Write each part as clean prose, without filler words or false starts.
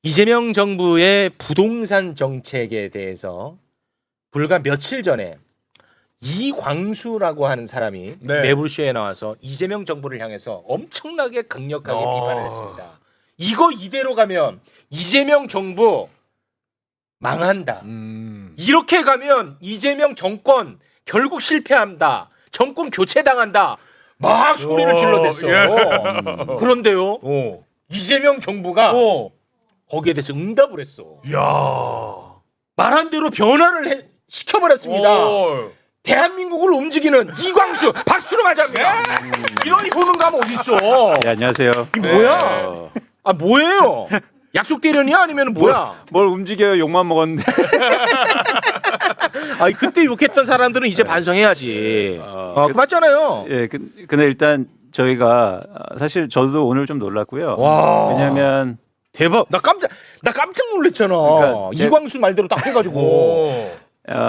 이재명 정부의 부동산 정책에 대해서 불과 며칠 전에 이광수라고 하는 사람이 네. 매불쇼에 나와서 이재명 정부를 향해서 엄청나게 강력하게 비판을 했습니다. 이거 이대로 가면 이재명 정부 망한다. 이렇게 가면 이재명 정권 결국 실패한다. 정권 교체당한다. 막 소리를 질러댔어요. 그런데요. 이재명 정부가 거기에 대해서 응답을 했어. 야. 말한 대로 변화를 시켜버렸습니다. 대한민국을 움직이는 이광수 박수로 가자입니다. 이런 효능감 어딨어? 네, 안녕하세요. 이 뭐야? 아 뭐예요? 약속 대련이야 아니면 뭐야? 뭘 움직여요? 욕만 먹었는데. 아니 그때 욕했던 사람들은 이제 반성해야지. 맞잖아요. 예, 근데 일단 저희가 사실 저도 오늘 좀 놀랐고요. 와. 왜냐하면 대박. 나 깜짝 놀랐잖아. 그러니까 이광수 말대로 딱 해가지고.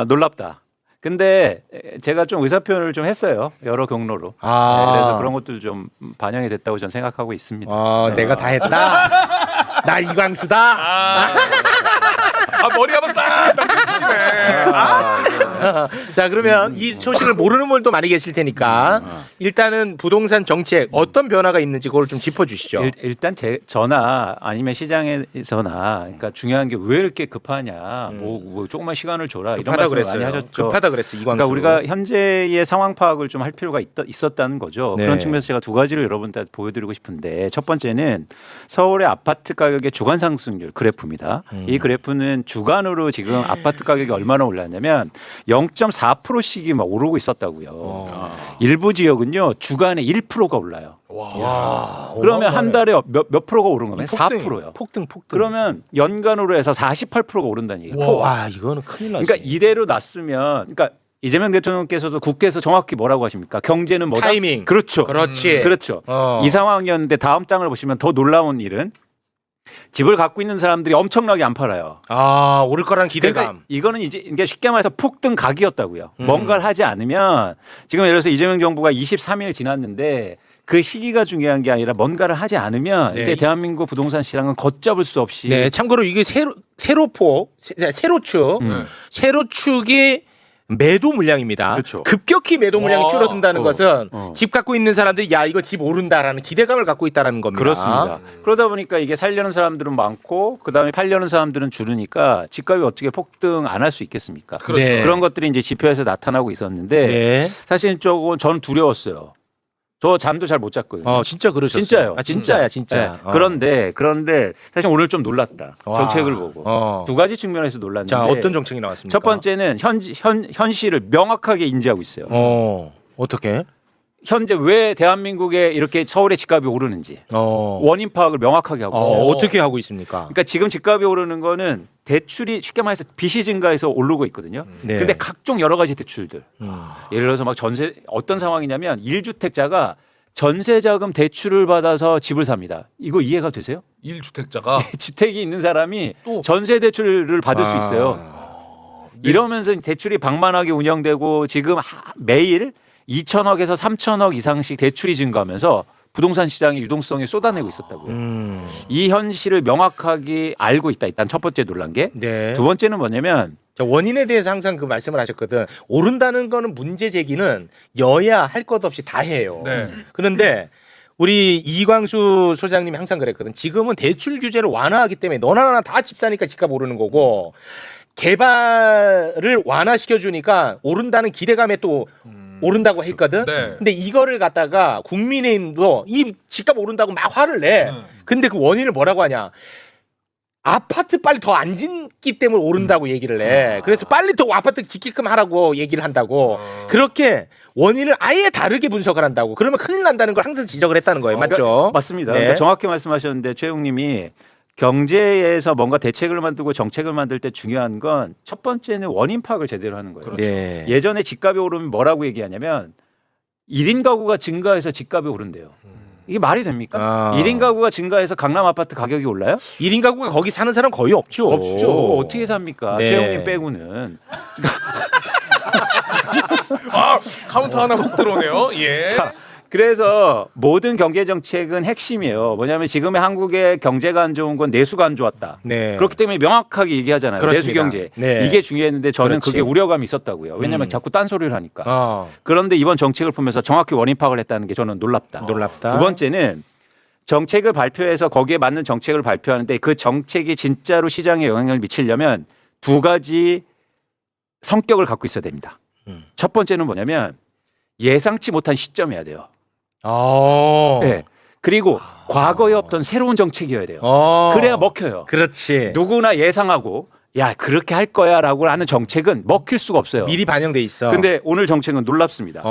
놀랍다. 근데 제가 좀 의사표현을 좀 했어요. 여러 경로로. 아. 네, 그래서 그런 것들 좀 반영이 됐다고 저는 생각하고 있습니다. 네. 내가 다 했다. 나 이광수다. 머리 한번 싹 남겨주시네. 자 그러면 이 소식을 모르는 분도 많이 계실 테니까 일단은 부동산 정책 어떤 변화가 있는지 그걸 좀 짚어주시죠. 일단 저나 아니면 시장에서나 그러니까 중요한 게 왜 이렇게 급하냐. 뭐 조금만 시간을 줘라. 이런 급하다 말씀 많이 그랬어요. 하셨죠. 급하다 그랬어 이광수. 그러니까 우리가 현재의 상황 파악을 좀 할 필요가 있었다는 거죠. 네. 그런 측면에서 제가 두 가지를 여러분한테 보여드리고 싶은데 첫 번째는 서울의 아파트 가격의 주간 상승률 그래프입니다. 이 그래프는 주간으로 지금 아파트 가격이 얼마나 올랐냐면 0.4%씩이 막 오르고 있었다고요. 일부 지역은요 주간에 1%가 올라요. 와, 그러면 한 달에 몇 프로가 오른 거면 4%요. 폭등. 그러면 연간으로 해서 48%가 오른다는 얘기예요. 와 이거는 큰일 났어. 그러니까 이대로 났으면 그러니까 이재명 대통령께서도 국회에서 정확히 뭐라고 하십니까? 경제는 뭐다? 타이밍. 그렇죠. 그렇지. 그렇죠. 이 상황이었는데 다음 장을 보시면 더 놀라운 일은 집을 갖고 있는 사람들이 엄청나게 안 팔아요. 오를 거란 기대감. 그러니까 이거는 이게 쉽게 말해서 폭등 각이었다고요. 뭔가를 하지 않으면 지금 예를 들어서 이재명 정부가 23일 지났는데 그 시기가 중요한 게 아니라 뭔가를 하지 않으면 네. 이제 대한민국 부동산 시장은 걷잡을 수 없이 네, 참고로 이게 세로축이 매도 물량입니다. 그렇죠. 급격히 매도 물량이 와. 줄어든다는 것은 어. 집 갖고 있는 사람들이 야 이거 집 오른다라는 기대감을 갖고 있다는 겁니다. 그렇습니다. 그러다 보니까 이게 살려는 사람들은 많고 그다음에 팔려는 사람들은 줄으니까 집값이 어떻게 폭등 안 할 수 있겠습니까? 그렇죠. 네. 그런 것들이 이제 지표에서 나타나고 있었는데 네. 사실 조금 저는 두려웠어요. 저 잠도 잘 못 잤거든요. 진짜 그러셨어요. 진짜요. 진짜야. 네. 그런데 사실 오늘 좀 놀랐다. 와. 정책을 보고 두 가지 측면에서 놀랐는데 자 어떤 정책이 나왔습니까? 첫 번째는 현실을 명확하게 인지하고 있어요. 어떻게? 현재 왜 대한민국에 이렇게 서울의 집값이 오르는지 원인 파악을 명확하게 하고 있어요. 어떻게 하고 있습니까? 그러니까 지금 집값이 오르는 거는 대출이 쉽게 말해서 빚이 증가해서 오르고 있거든요. 네. 근데 각종 여러 가지 대출들. 예를 들어서 막 전세 어떤 상황이냐면 1주택자가 전세자금 대출을 받아서 집을 삽니다. 이거 이해가 되세요? 1주택자가 주택이 있는 사람이 또. 전세 대출을 받을 수 있어요. 이러면서 대출이 방만하게 운영되고 지금 매일 2천억에서 3천억 이상씩 대출이 증가하면서 부동산 시장의 유동성이 쏟아내고 있었다고요. 이 현실을 명확하게 알고 있다. 일단 첫 번째 놀란 게. 네. 두 번째는 뭐냐면 자, 원인에 대해서 항상 그 말씀을 하셨거든. 오른다는 거는 문제 제기는 여야 할 것 없이 다 해요. 네. 그런데 우리 이광수 소장님이 항상 그랬거든. 지금은 대출 규제를 완화하기 때문에 너나 나나 다 집 사니까 집값 오르는 거고 개발을 완화시켜 주니까 오른다는 기대감에 또 오른다고 했거든. 네. 근데 이거를 갖다가 국민의힘도 이 집값 오른다고 막 화를 내. 근데 그 원인을 뭐라고 하냐? 아파트 빨리 더 안 짓기 때문에 오른다고 얘기를 해. 그래서 빨리 더 아파트 짓게끔 하라고 얘기를 한다고. 그렇게 원인을 아예 다르게 분석을 한다고. 그러면 큰일 난다는 걸 항상 지적을 했다는 거예요. 맞죠? 그러니까 맞습니다. 네. 그러니까 정확히 말씀하셨는데 최용님이 경제에서 뭔가 대책을 만들고 정책을 만들 때 중요한 건 첫 번째는 원인 파악을 제대로 하는 거예요. 네. 예전에 집값이 오르면 뭐라고 얘기하냐면 1인 가구가 증가해서 집값이 오른대요. 이게 말이 됩니까? 1인 가구가 증가해서 강남 아파트 가격이 올라요? 1인 가구가 거기 사는 사람 거의 없죠. 없죠. 어떻게 삽니까? 네. 최영님 빼고는. 카운터 하나 훅 들어오네요. 예. 자, 그래서 모든 경제 정책은 핵심이에요. 뭐냐면 지금의 한국의 경제가 안 좋은 건 내수가 안 좋았다. 네. 그렇기 때문에 명확하게 얘기하잖아요. 그렇습니다. 내수 경제. 네. 이게 중요했는데 저는 그렇지. 그게 우려감이 있었다고요. 왜냐하면 자꾸 딴소리를 하니까. 그런데 이번 정책을 보면서 정확히 원인 파악을 했다는 게 저는 놀랍다. 놀랍다. 두 번째는 정책을 발표해서 거기에 맞는 정책을 발표하는데 그 정책이 진짜로 시장에 영향을 미치려면 두 가지 성격을 갖고 있어야 됩니다. 첫 번째는 뭐냐면 예상치 못한 시점이어야 돼요. 네. 그리고 과거에 없던 새로운 정책이어야 돼요. 그래야 먹혀요. 그렇지. 누구나 예상하고 야 그렇게 할 거야라고 하는 정책은 먹힐 수가 없어요. 미리 반영돼 있어. 근데 오늘 정책은 놀랍습니다.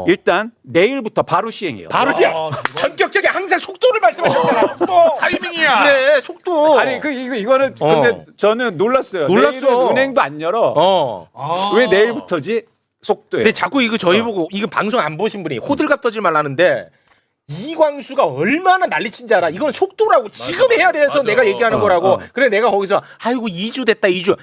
일단 내일부터 바로 시행이에요. 바로 시작. 전격적인 항상 속도를 말씀하셨잖아. 속도. 타이밍이야. 그래, 속도. 아니 이거는 근데 저는 놀랐어요. 놀랐어. 내일은 은행도 안 열어. 왜 내일부터지? 속도에. 근데 자꾸 이거 저희 보고 이거 방송 안 보신 분이 호들갑 떠지 말라는데 이광수가 얼마나 난리친지 알아. 이건 속도라고 지금 해야 돼서 내가 얘기하는 거라고. 그래 내가 거기서 아이고 2주 됐다 2주.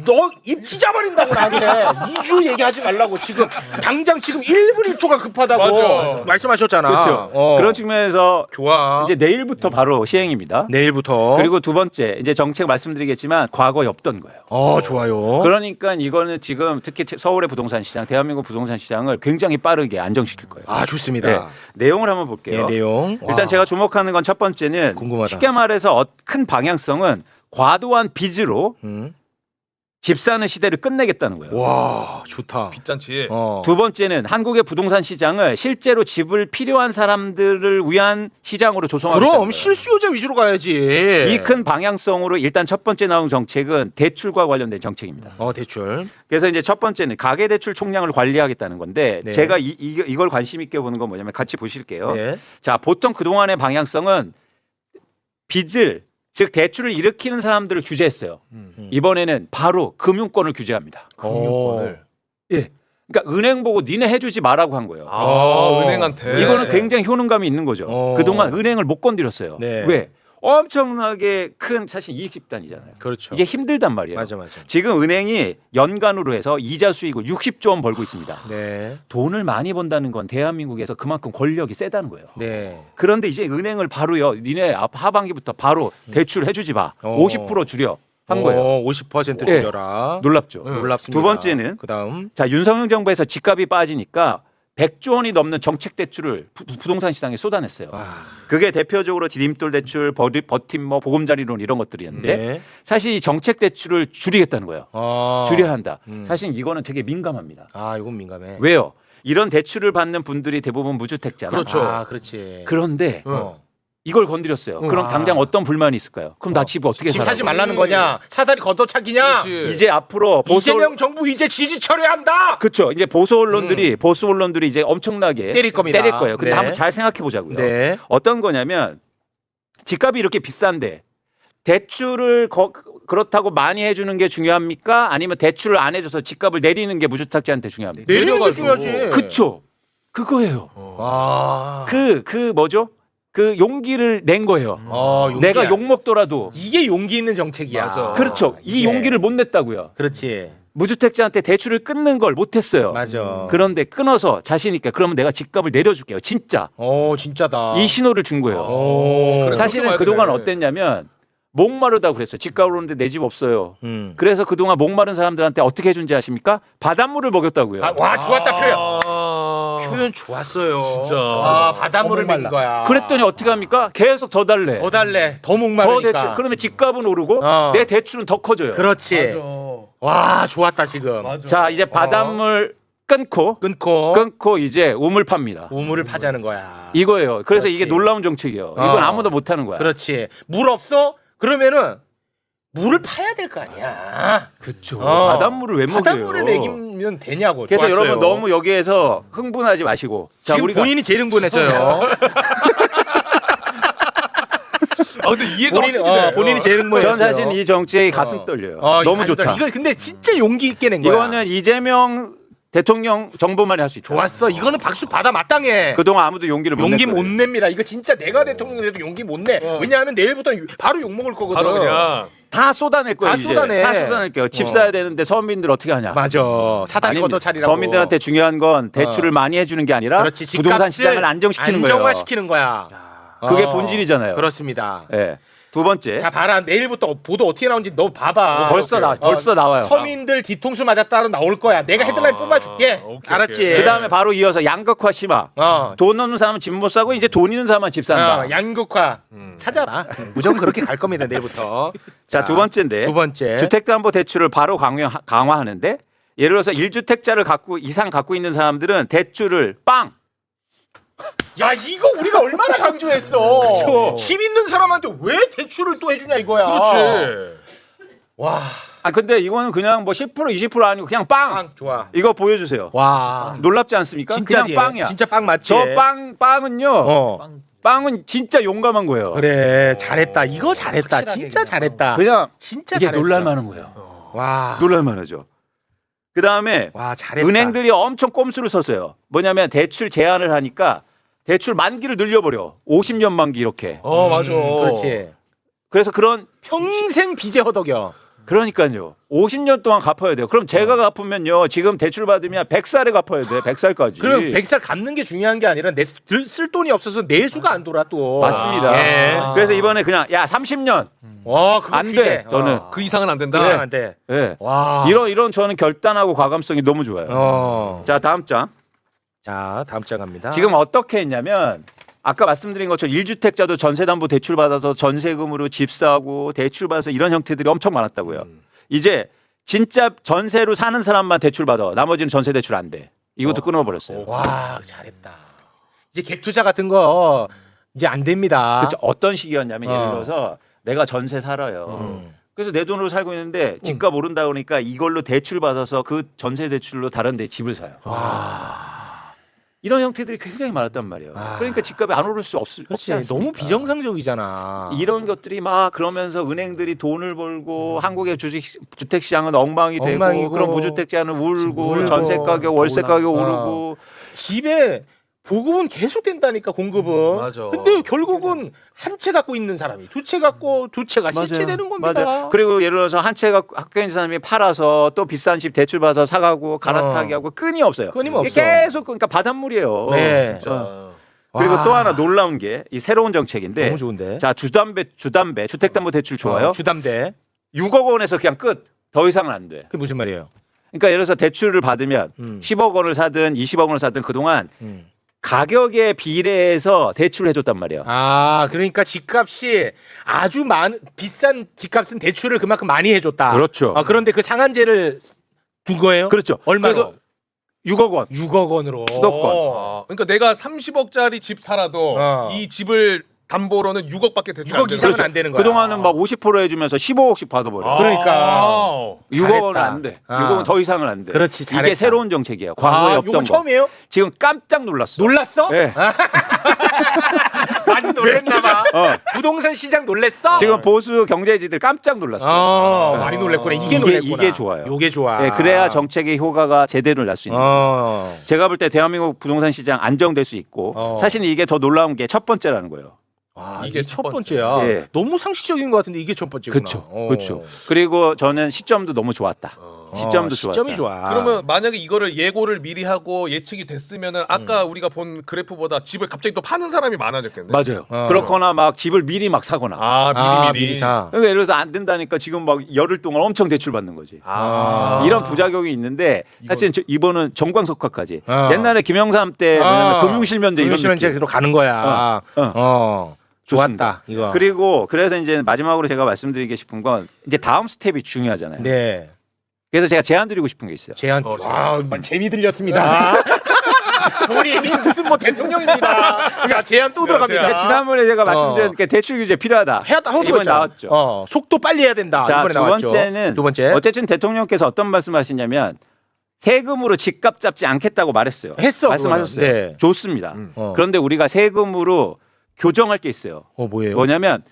너 입 찢어버린다고 나한테 2주 얘기하지 말라고 지금 당장 지금 1분 1초가 급하다고 맞아. 말씀하셨잖아. 그렇죠. 그런 측면에서 좋아. 이제 내일부터 바로 시행입니다. 내일부터. 그리고 두 번째 이제 정책 말씀드리겠지만 과거에 없던 거예요. 좋아요. 그러니까 이거는 지금 특히 서울의 부동산 시장, 대한민국 부동산 시장을 굉장히 빠르게 안정시킬 거예요. 좋습니다. 네. 내용을 한번 볼게요. 내용. 일단 제가 주목하는 건 첫 번째는 궁금하다. 쉽게 말해서 큰 방향성은 과도한 빚으로 집 사는 시대를 끝내겠다는 거예요. 와 좋다. 빚잔치. 두 번째는 한국의 부동산 시장을 실제로 집을 필요한 사람들을 위한 시장으로 조성하겠다는 그럼 거예요. 실수요자 위주로 가야지. 이 큰 방향성으로 일단 첫 번째 나온 정책은 대출과 관련된 정책입니다. 대출. 그래서 이제 첫 번째는 가계대출 총량을 관리하겠다는 건데 네. 제가 이걸 관심 있게 보는 건 뭐냐면 같이 보실게요. 네. 자, 보통 그동안의 방향성은 빚을 즉 대출을 일으키는 사람들을 규제했어요. 이번에는 바로 금융권을 규제합니다. 금융권을. 예. 그러니까 은행 보고 니네 해주지 말라고 한 거예요. 은행한테. 이거는 굉장히 효능감이 있는 거죠. 그동안 은행을 못 건드렸어요. 네. 왜? 엄청나게 큰 사실 이익 집단이잖아요. 그렇죠. 이게 힘들단 말이에요. 맞아. 지금 은행이 연간으로 해서 이자 수익을 60조 원 벌고 있습니다. 네. 돈을 많이 번다는 건 대한민국에서 그만큼 권력이 세다는 거예요. 네. 그런데 이제 은행을 바로요. 니네 하반기부터 바로 대출 해주지 마. 50% 줄여 한 거예요. 50% 예. 줄여라. 놀랍죠. 놀랍습니다. 두 번째는 그다음 자 윤석열 정부에서 집값이 빠지니까 100조 원이 넘는 정책 대출을 부동산 시장에 쏟아냈어요. 그게 대표적으로 디딤돌 대출, 버팀목, 보금자리론 이런 것들이었는데 네. 사실 이 정책 대출을 줄이겠다는 거예요. 줄여야 한다. 음. 사실 이거는 되게 민감합니다. 이건 민감해. 왜요? 이런 대출을 받는 분들이 대부분 무주택자나. 그렇죠. 그렇지. 그런데 이걸 건드렸어요. 그럼 당장 어떤 불만이 있을까요? 그럼 나 집 어떻게 집 살아? 사지 말라는 거냐? 사다리 걷어차기냐? 그렇지. 이제 앞으로 이재명 정부 이제 지지 처리한다. 그렇죠. 이제 보수 언론들이 이제 엄청나게 때릴 겁니다. 때릴 거예요. 근데 네. 한번 잘 생각해 보자고요. 네. 어떤 거냐면 집값이 이렇게 비싼데 대출을 그렇다고 많이 해주는 게 중요합니까? 아니면 대출을 안 해줘서 집값을 내리는 게 무주택자한테 중요합니까? 내리는 게 내려가지고. 중요하지. 그쵸. 그거예요. 그 뭐죠? 그 용기를 낸 거예요. 용기야. 내가 욕 먹더라도 이게 용기 있는 정책이야. 맞아. 그렇죠. 이 이게. 용기를 못 냈다고요. 그렇지. 무주택자한테 대출을 끊는 걸 못했어요. 맞아. 그런데 끊어서 자신 있게 그러면 내가 집값을 내려줄게요. 진짜 진짜다. 이 신호를 준 거예요. 그래, 사실은 그렇게 그동안 봐야 되네. 어땠냐면 목마르다고 그랬어요. 집값 오르는데 내 집 없어요. 그래서 그동안 목마른 사람들한테 어떻게 해준지 아십니까? 바닷물을 먹였다고요. 와 좋았다 표현. 표현 좋았어요. 진짜. 바닷물을 먹인 거야. 그랬더니 어떻게 합니까? 계속 더 달래. 더 달래. 더 더 목마르니까. 대출. 그러면 집값은 오르고 내 대출은 더 커져요. 그렇지. 맞아. 와 좋았다 지금. 맞아. 자 이제 바닷물 끊고 이제 우물 팝니다. 우물을 파자는 거야. 이거예요. 그래서 그렇지. 이게 놀라운 정책이에요. 이건 아무도 못하는 거야. 그렇지. 물 없어? 그러면은 물을 파야 될 거 아니야. 그렇죠. 바닷물을 왜 먹여요? 바닷물을 먹이면 되냐고. 그래서 좋았어요. 여러분 너무 여기에서 흥분하지 마시고. 자, 지금 우리가 본인이 제일 흥분했어요. 근데 이해가 확실히 돼. 본인이 제일 흥분했어요. 전 사실 이 정책이 가슴 떨려요. 너무 가슴 떨려. 좋다. 이거 근데 진짜 용기 있게 낸 거야. 이거는 이재명 대통령 정부만이 할 수 있다. 좋았어. 이거는 박수 받아 마땅해. 그동안 아무도 용기를 못 용기 냈거든요. 못 냅니다. 이거 진짜 내가 대통령 돼도 용기 못 내. 왜냐하면 내일부터 바로 욕 먹을 거거든. 바로 그냥 다 쏟아낼 거예요. 다 이제. 쏟아내. 다 쏟아낼게요. 집 사야 되는데 서민들 어떻게 하냐? 맞아. 사다리 아닙니다. 걷어 차리라고. 서민들한테 중요한 건 대출을 많이 해주는 게 아니라 그렇지. 부동산 집값을 시장을 안정시키는 거예요. 안정화시키는 거야. 그게 본질이잖아요. 그렇습니다. 예. 두 번째. 자 봐라 내일부터 보도 어떻게 나오는지 너 봐봐. 벌써 나와요. 서민들 뒤통수 맞았다로 나올 거야. 내가 헤드라인 뽑아줄게. 오케이, 알았지? 오케이. 그 다음에 바로 이어서 양극화 심화. 돈 없는 사람은 집 못 사고 이제 돈 있는 사람만 집 산다. 양극화 찾아라. 무조건 그렇게 갈 겁니다 내일부터. 자, 두 번째인데. 두 번째. 주택담보대출을 바로 강화하는데 예를 들어서 1주택자를 이상 갖고 있는 사람들은 대출을 빵. 야 이거 우리가 얼마나 강조했어. 그쵸. 집 있는 사람한테 왜 대출을 또 해주냐 이거야. 그렇지. 와. 아 근데 이거는 그냥 뭐 10% 20% 아니고 그냥 빵. 빵 좋아. 이거 보여주세요. 와. 놀랍지 않습니까? 진짜지. 그냥 빵이야. 진짜 빵 맞지. 저 빵은요. 빵은 진짜 용감한 거예요. 그래 잘했다. 이거 잘했다. 진짜 잘했다. 그냥 진짜 이게 잘했어. 놀랄만한 거예요. 와. 놀랄만하죠. 그 다음에 와 잘했다. 은행들이 엄청 꼼수를 썼어요. 뭐냐면 대출 제한을 하니까 대출 만기를 늘려버려. 50년 만기 이렇게. 맞아. 그렇지. 그래서 평생 빚에 허덕여. 그러니까요. 50년 동안 갚아야 돼요. 그럼 제가 갚으면요. 지금 대출 받으면 100살에 갚아야 돼. 100살까지. 그럼 100살 갚는 게 중요한 게 아니라 쓸 돈이 없어서 내수가 안 돌아 또. 맞습니다. 예. 그래서 이번에 그냥 야 30년 와, 그거 안 귀해. 돼. 너는 그 이상은 안 된다. 이상 안 돼. 예. 와. 이런 저는 결단하고 과감성이 너무 좋아요. 자 다음 장. 자, 다음 장 갑니다. 지금 어떻게 했냐면 아까 말씀드린 것처럼 1주택자도 전세담보 대출 받아서 전세금으로 집 사고 대출 받아서 이런 형태들이 엄청 많았다고요. 이제 진짜 전세로 사는 사람만 대출 받아. 나머지는 전세 대출 안 돼. 이것도 끊어버렸어요. 와, 잘했다. 이제 갭 투자 같은 거 이제 안 됩니다. 그렇죠. 어떤 식이었냐면 예를 어. 들어서 내가 전세 살아요. 그래서 내 돈으로 살고 있는데 집값 오른다 그러니까 이걸로 대출 받아서 그 전세 대출로 다른 데 집을 사요. 와. 이런 형태들이 굉장히 많았단 말이에요. 아. 그러니까 집값이 안 오를 수 없지 그렇지. 않습니까? 너무 비정상적이잖아. 이런 것들이 막 그러면서 은행들이 돈을 벌고 한국의 주택 시장은 엉망이 되고 엉망이고, 그런 무주택자는 울고 울고, 전세 가격, 월세 가격 돈 오르고 집에 보급은 계속 된다니까 공급은. 맞아. 근데 결국은 한 채 갖고 있는 사람이 두 채 갖고 두 채가 세 채 맞아요. 되는 겁니다. 맞아요. 그리고 예를 들어서 한 채 갖고 학교 있는 사람이 팔아서 또 비싼 집 대출 받아서 사가고 갈아타기 하고 끊이 없어요. 끊임없어. 이게 계속 그러니까 바닷물이에요. 네. 진짜. 그리고 와. 또 하나 놀라운 게 이 새로운 정책인데 너무 좋은데. 자 주담배 주택담보대출 좋아요. 주담대. 6억 원에서 그냥 끝. 더 이상은 안 돼. 그게 무슨 말이에요? 그러니까 예를 들어서 대출을 받으면 10억 원을 사든 20억 원을 사든 그동안 가격에 비례해서 대출을 해줬단 말이에요. 아, 그러니까 집값이 아주 비싼 집값은 대출을 그만큼 많이 해줬다. 그렇죠. 아, 그런데 그 상한제를 둔 거예요? 그렇죠. 얼마로? 그래서 6억 원. 6억 원으로. 수도권. 그러니까 내가 30억짜리 집 살아도 이 집을 담보로는 6억밖에 대출 6억 안 되는 이상은 거죠. 안 되는 거야. 그동안은 막 50% 해주면서 15억씩 받아버려. 그러니까. 6억 원은 잘했다. 안 돼. 아. 6억은 더 이상은 안 돼. 그렇지, 잘했다. 이게 새로운 정책이에요. 과거에 없던 이건 거. 처음이에요? 지금 깜짝 놀랐어. 놀랐어? 네. 많이 놀랬나 봐. 부동산 시장 놀랬어? 지금 보수 경제지들 깜짝 놀랐어. 많이 놀랬구나. 이게 이게- 놀랬구나. 이게 좋아요. 요게 좋아. 네, 그래야 정책의 효과가 제대로 날 수 있는 거예요. 제가 볼 때 대한민국 부동산 시장 안정될 수 있고 사실 이게 더 놀라운 게 첫 번째라는 거예요. 이게 이게 첫 첫 번째야. 예. 너무 상식적인 것 같은데 이게 첫 번째구나. 그렇죠. 그렇죠. 그리고 저는 시점도 너무 좋았다. 시점도 좋았다. 시점이 좋아. 그러면 만약에 이거를 예고를 미리 하고 예측이 됐으면은 아까 우리가 본 그래프보다 집을 갑자기 또 파는 사람이 많아졌겠네. 맞아요. 그렇거나 막 집을 미리 막 사거나. 미리. 사. 그러니까 예를 들어서 안 된다니까 지금 막 열흘 동안 엄청 대출 받는 거지. 이런 부작용이 있는데 사실 이번은 정광석화까지. 옛날에 김영삼 때 금융실면제 이런 느낌. 금융실면제로 가는 거야. 좋습니다. 좋았다. 이거. 그리고 그래서 이제 마지막으로 제가 말씀드리고 싶은 건 이제 다음 스텝이 중요하잖아요. 네. 그래서 제가 제안 드리고 싶은 게 있어요. 제안. 재미 들렸습니다. 본인이 무슨 뭐 대통령입니다. 자, 제안 또 들어갑니다. 그러니까 지난번에 제가 말씀드린 게 대출 규제 필요하다. 이번 나왔죠. 속도 빨리 해야 된다. 자, 이번에 두 나왔죠. 번째는 두 번째. 어쨌든 대통령께서 어떤 말씀하시냐면 세금으로 집값 잡지 않겠다고 말했어요. 말씀하셨어요. 네. 좋습니다. 그런데 우리가 세금으로 교정할 게 있어요. 뭐예요? 뭐냐면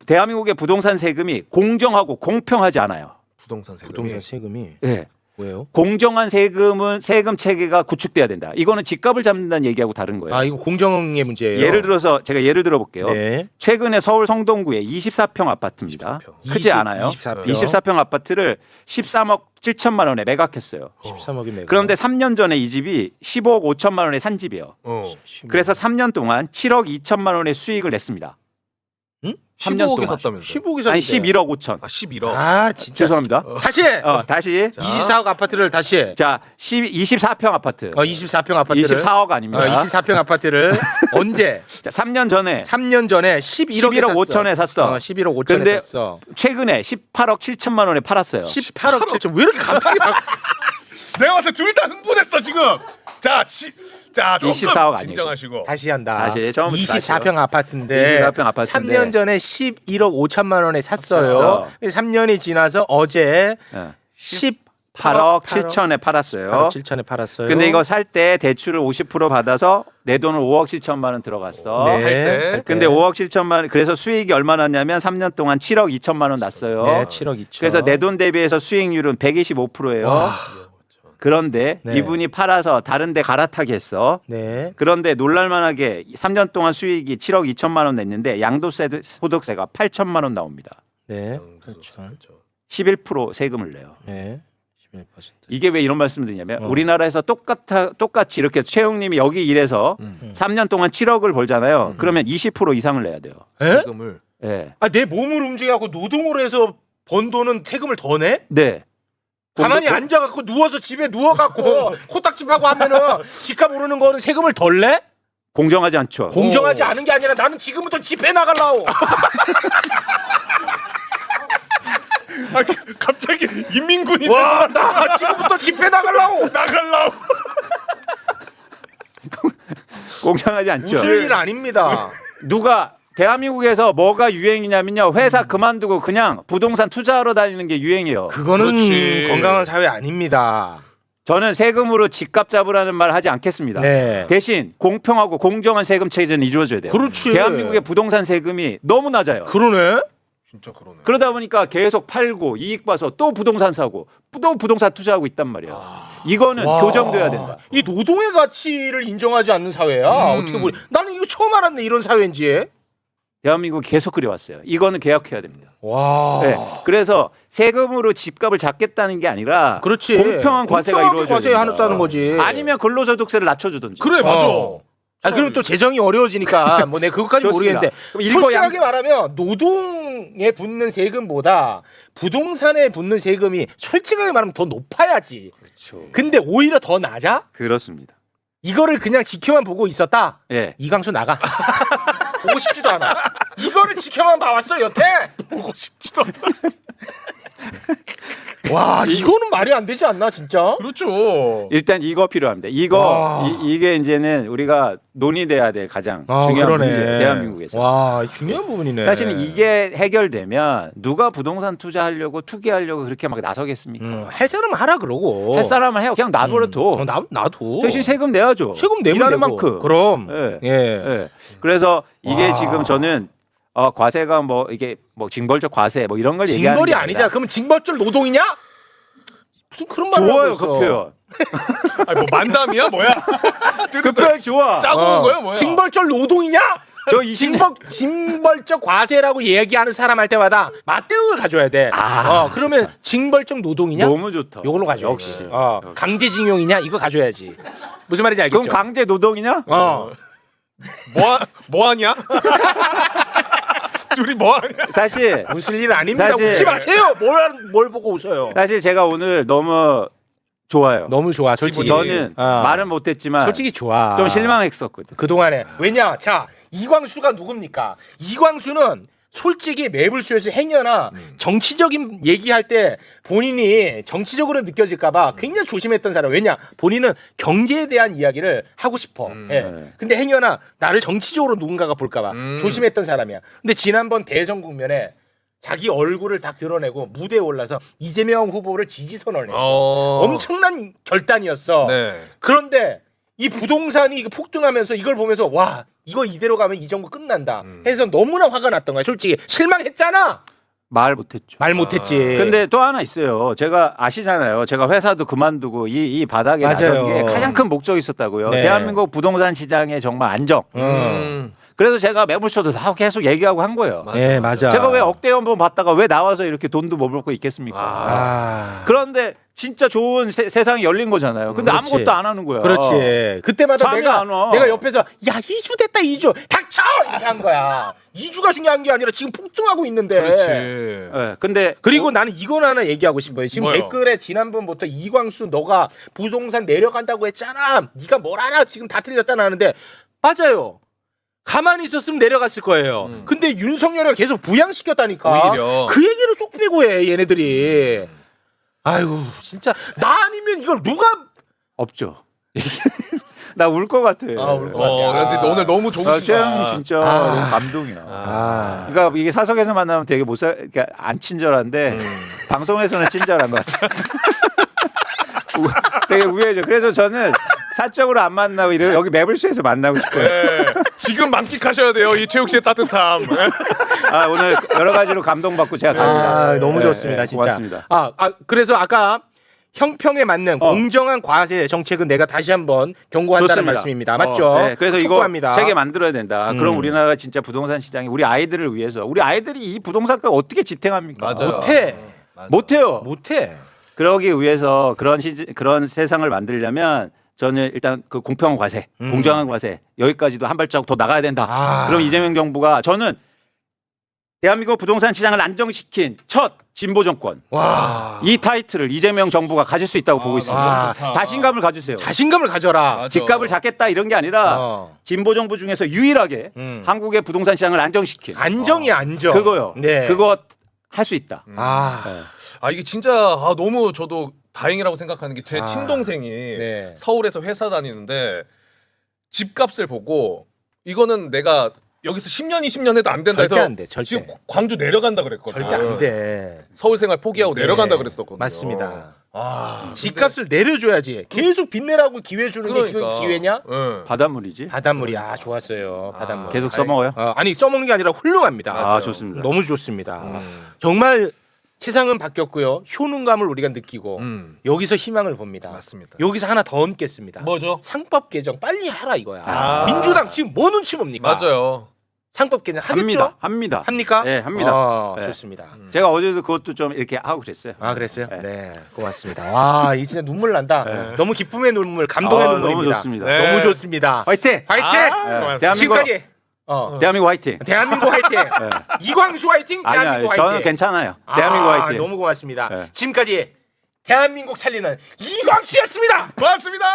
대한민국의 부동산 세금이 공정하고 공평하지 않아요. 부동산 세금이. 부동산 세금이. 네. 왜요? 공정한 세금 체계가 구축돼야 된다. 이거는 집값을 잡는다는 얘기하고 다른 거예요. 아 이거 공정의 문제예요. 예를 들어서 제가 예를 들어볼게요. 네. 최근에 서울 성동구에 24평 아파트입니다. 24평. 크지 않아요? 24평. 24평 아파트를 13억 7천만 원에 매각했어요. 13억이 매각. 그런데 3년 전에 이 집이 15억 5천만 원에 산 집이에요. 그래서 3년 동안 7억 2천만 원의 수익을 냈습니다. 응? 3년 15억에 동안. 샀다면서. 15기 아니 11억 5천. 아 11억. 아 진짜. 죄송합니다. 다시. 다시. 자. 24억 아파트를 다시. 자, 24평 아파트. 24평 아파트를. 24억 아닙니다. 24평 아파트를 언제? 자, 3년 전에 3년 전에 11억 5천에 샀어. 11억 5천에 근데 샀어. 최근에 18억 7천만 원에 팔았어요. 18억 7천. 왜 이렇게 갑자기 막 내가 봤을 때 둘 다 흥분했어 지금. 자, 조금 24억 아니고. 진정하시고. 다시 한다. 다시, 처음부터 24평 아파트인데 24평 아파트인데 3년 전에 11억 5천만 원에 샀어요. 샀어. 3년이 지나서 어제 예. 18억 8억 7천에 팔았어요. 8억 7천에 팔았어요. 근데 이거 살 때 대출을 50% 받아서 내 돈은 5억 7천만 원 들어갔어. 네. 살 때. 살 때. 근데 5억 7천만 원 그래서 수익이 얼마 났냐면 3년 동안 7억 2천만 원 났어요. 네, 7억 2천. 그래서 내 돈 대비해서 수익률은 125%예요. 와. 그런데 네. 이분이 팔아서 다른 데 갈아타게 했어. 네. 그런데 놀랄만하게 3년 동안 수익이 7억 2천만 원 냈는데 양도소득세가 8천만 원 나옵니다. 네. 그렇죠. 11% 세금을 내요. 네. 11%. 이게 왜 이런 말씀을 드리냐면 어. 우리나라에서 똑같이 이렇게 최영님이 여기 일해서 3년 동안 7억을 벌잖아요. 그러면 20% 이상을 내야 돼요. 에? 세금을. 네. 아, 내 몸을 움직여갖고 노동을 해서 번 돈은 세금을 더 내? 네. 가만히 앉아갖고 누워서 집에 누워갖고 코딱지하고 하면은 집값 오르는 거는 세금을 덜 내? 공정하지 않죠. 공정하지 않은 게 아니라 나는 지금부터 집회 나갈라고. 아, 갑자기 인민군이 와, 나 지금부터 집회 나갈라고. 나갈라고. 공정하지 않죠. 웃을 일 아닙니다. 누가 대한민국에서 뭐가 유행이냐면요. 회사 그만두고 그냥 부동산 투자하러 다니는 게 유행이에요. 그거는 그렇지. 건강한 사회 아닙니다. 저는 세금으로 집값 잡으라는 말 하지 않겠습니다. 네. 대신 공평하고 공정한 세금 체제는 이루어져야 돼요. 그렇지. 대한민국의 부동산 세금이 너무 낮아요. 그러네. 진짜 그러네. 그러다 보니까 계속 팔고 이익 봐서 또 부동산 사고 또 부동산 투자하고 있단 말이에요. 이거는 와. 교정돼야 된다. 이 노동의 가치를 인정하지 않는 사회야. 어떻게 보니? 나는 이거 처음 알았네. 이런 사회인지. 대한민국이 계속 그래왔어요. 이거는 개혁해야 됩니다. 와. 네. 그래서 세금으로 집값을 잡겠다는 게 아니라 그렇지. 공평한 과세가 공평하게 이루어져야 된다. 과세하는 거지. 아니면 근로소득세를 낮춰주든지. 그래 맞아. 아, 그리고 또 재정이 어려워지니까 뭐 내가 그것까지 좋습니다. 모르겠는데 그럼 일거 솔직하게 말하면 노동에 붙는 세금보다 부동산에 붙는 세금이 솔직하게 말하면 더 높아야지. 그렇죠. 근데 오히려 더 낮아? 그렇습니다. 이거를 그냥 지켜만 보고 있었다. 예. 이광수 나가. 보고 싶지도 않아. 이거를 지켜만 봐왔어 여태. 보고 싶지도 않아. 와 이거는 말이 안 되지 않나 진짜? 그렇죠. 일단 이거 필요합니다. 와. 이거 이게 이제는 우리가 논의돼야 될 가장 중요한 문제 대한민국에서. 와 중요한 부분이네. 사실은 이게 해결되면 누가 부동산 투자하려고 투기하려고 그렇게 막 나서겠습니까? 할 사람은 하라 그러고. 할 사람은 해요. 그냥 놔버려도 나도. 대신 세금 내야죠. 세금 내면 일하는 되고. 만큼. 그럼. 예. 예. 예. 그래서 이게 와. 지금 저는 과세가 뭐 이게 뭐 징벌적 과세 뭐 이런 걸 얘기하는 징벌이 게 아니잖아. 그러면 징벌적 노동이냐? 무슨 그런 말을 좋아요 하고 그 있어. 표현. 아니 뭐 만담이야 뭐야? 그 표현 좋아. 짜고 온 거야 뭐야? 징벌적 노동이냐? 저 20년 징벌적 과세라고 얘기하는 사람 할 때마다 맞대응을 가져야 돼. 그러면 징벌적 노동이냐? 너무 좋다. 요걸로 가져. 역시. 강제징용이냐? 이거 가져야지. 무슨 말인지 알겠죠? 그럼 강제 노동이냐? 뭐하냐? 둘이 뭐하냐? 사실 웃을 일 아닙니다. 사실- 웃지 마세요. 뭘 보고 웃어요? 사실 제가 오늘 너무 좋아요. 너무 좋아. 솔직히 저는 말은 못했지만 솔직히 좋아. 좀 실망했었거든. 그동안에 왜냐? 자 이광수가 누굽니까? 이광수는 솔직히 매불쇼에서 행여나 정치적인 얘기할 때 본인이 정치적으로 느껴질까봐 굉장히 조심했던 사람. 왜냐? 본인은 경제에 대한 이야기를 하고 싶어. 예. 근데 행여나 나를 정치적으로 누군가가 볼까봐 조심했던 사람이야. 근데 지난번 대선 국면에 자기 얼굴을 딱 드러내고 무대에 올라서 이재명 후보를 지지 선언을 했어. 엄청난 결단이었어. 네. 그런데 이 부동산이 폭등하면서 이걸 보면서 와 이거 이대로 가면 이 정부 끝난다 해서 너무나 화가 났던 거야. 솔직히 실망했잖아. 말 못했죠. 말 못했지. 근데 또 하나 있어요. 제가 아시잖아요. 제가 회사도 그만두고 이 바닥에 맞아요. 나선 게 가장 큰 목적이 있었다고요. 네. 대한민국 부동산 시장의 정말 안정. 그래서 제가 매물쇼도 다 계속 얘기하고 한 거예요. 네, 맞아. 제가 왜 억대 연봉 받다가 왜 나와서 이렇게 돈도 못 벌고 있겠습니까? 아. 그런데 진짜 좋은 세상이 열린 거잖아요. 근데 그렇지. 아무것도 안 하는 거야. 그렇지. 그때마다 잠이 안 와. 내가 옆에서 야 2주 됐다 2주 닥쳐 이렇게 한 거야. 2주가 중요한 게 아니라 지금 폭등하고 있는데. 그렇지. 네, 근데 그리고 나는 이건 하나 얘기하고 싶어요. 지금 뭐요? 댓글에 지난번부터 이광수 너가 부동산 내려간다고 했잖아. 네가 뭘 알아? 지금 다 틀렸잖아 하는데 맞아요. 가만히 있었으면 내려갔을 거예요. 근데 윤석열이가 계속 부양시켰다니까. 오히려. 그 얘기를 쏙 빼고 해 얘네들이. 아이고 진짜 나 아니면 이걸 누가 없죠. 나 울 것 같아. 아, 울것 같아. 근데 오늘 너무 좋으시다. 최영님 진짜 너무 감동이야. 아. 그러니까 이게 사석에서 만나면 되게 그러니까 안 친절한데 방송에서는 친절한 것 같아. 되게 우회죠. 그래서 저는 사적으로 안 만나고 이래요. 여기 매블쇼에서 만나고 싶어요. 네. 지금 만끽하셔야 돼요. 이 최욱 씨의 따뜻함. 아, 오늘 여러 가지로 감동받고 제가 갑니다. 아, 너무 네, 좋습니다, 네, 진짜. 고맙습니다. 그래서 아까 형평에 맞는 공정한 과세 정책은 내가 다시 한번 경고한다는 좋습니다. 말씀입니다. 맞죠? 네, 그래서 촉구합니다. 이거 세게 만들어야 된다. 그럼 우리나라가 진짜 부동산 시장이 우리 아이들을 위해서 우리 아이들이 이 부동산가 어떻게 지탱합니까? 맞아요. 못해. 못해요. 못해. 그러기 위해서 그런 세상을 만들려면 저는 일단 그 공평한 과세, 공정한 과세 여기까지도 한 발자국 더 나가야 된다. 아. 그럼 이재명 정부가 저는 대한민국 부동산 시장을 안정시킨 첫 진보 정권 와. 이 타이틀을 이재명 정부가 가질 수 있다고 보고 있습니다. 아, 좋다. 자신감을 가져주세요. 자신감을 가져라. 맞아. 집값을 잡겠다 이런 게 아니라 어. 진보 정부 중에서 유일하게 한국의 부동산 시장을 안정시킨 안정이 안정. 그거요. 네. 그거 할 수 있다. 아. 이게 진짜 너무 저도 다행이라고 생각하는 게 제 친동생이 네. 서울에서 회사 다니는데 집값을 보고 이거는 내가 여기서 10년 20년 해도 안 된다 절대 해서 안 돼, 절대. 지금 광주 내려간다 그랬거든요. 절대 안 돼. 서울 생활 포기하고 네. 내려간다 그랬었거든요. 맞습니다. 아, 집값을 내려줘야지. 계속 빚내라고 기회 주는 게 그러니까. 기회냐? 네. 바닷물이지. 바닷물이 좋았어요. 바닷물. 계속 써먹어요. 아니 써먹는 게 아니라 훌륭합니다. 아, 좋습니다. 너무 좋습니다. 정말 세상은 바뀌었고요. 효능감을 우리가 느끼고 여기서 희망을 봅니다. 맞습니다. 여기서 하나 더 얹겠습니다. 뭐죠? 상법 개정 빨리 하라 이거야. 아. 민주당 지금 뭐 눈치 봅니까? 맞아요. 상법 개정 하겠죠? 합니다. 합니까? 네, 합니다. 네. 좋습니다. 제가 어제도 그것도 좀 이렇게 하고 그랬어요. 아 그랬어요? 네. 네, 고맙습니다. 와, 이 진짜 눈물 난다. 네. 너무 기쁨의 눈물, 감동의 아, 눈물입니다. 너무 좋습니다. 네. 너무 좋습니다. 화이팅! 화이팅! 고맙습니다. 대한민국 지금까지 대한민국 화이팅! 대한민국 화이팅. 이광수 화이팅. 대한민국 아니요, 화이팅. 저는 괜찮아요. 대한민국 화이팅. 너무 고맙습니다. 네. 지금까지 대한민국 살리는 이광수였습니다. 고맙습니다.